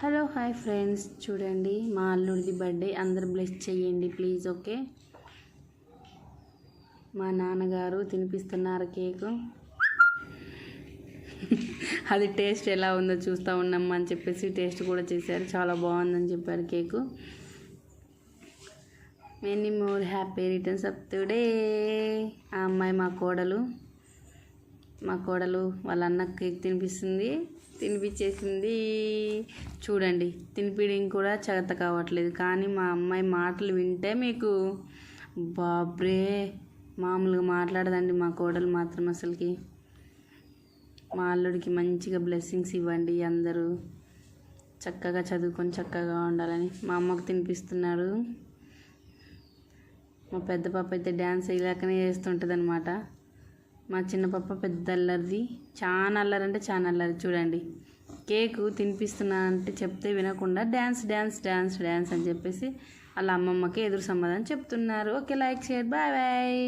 Hello hi friends, చూడండి మా అల్లుడిది birthday. అందరు బ్లెస్ చేయండి ప్లీజ్. ఓకే, మా నాన్నగారు తినిపిస్తున్నారు కేకు. అది టేస్ట్ ఎలా ఉందో చూస్తూ ఉన్నాం అని చెప్పేసి టేస్ట్ కూడా చేశారు. చాలా బాగుందని చెప్పారు cake. Many more happy returns of today. ఆ అమ్మాయి మా కోడలు వాళ్ళ అన్నకి కేక్ తినిపించేసింది. చూడండి, తినిపించడం కూడా చేత కావట్లేదు. కానీ మా అమ్మాయి మాటలు వింటే మీకు బాబ్రే మామూలుగా మాట్లాడదండి మా కోడలు మాత్రం. అసలుకి మా అల్లుడికి మంచిగా బ్లెస్సింగ్స్ ఇవ్వండి. అందరూ చక్కగా చదువుకొని చక్కగా ఉండాలని మా అమ్మకు తినిపిస్తున్నాడు. మా పెద్ద పాప అయితే డ్యాన్స్ ఇలాకనే చేస్తుంటుంది అనమాట. మా చిన్న పాప పెద్ద అల్లరిది, చాలా అల్లరి అంటే చాలా అల్లరి. చూడండి, కేకు తినిపిస్తున్నానంటే చెప్తే వినకుండా డ్యాన్స్ డ్యాన్స్ డ్యాన్స్ డ్యాన్స్ అని చెప్పేసి వాళ్ళ అమ్మమ్మకి ఎదురు సమాధానం చెప్తున్నారు. Okay, like share, bye bye.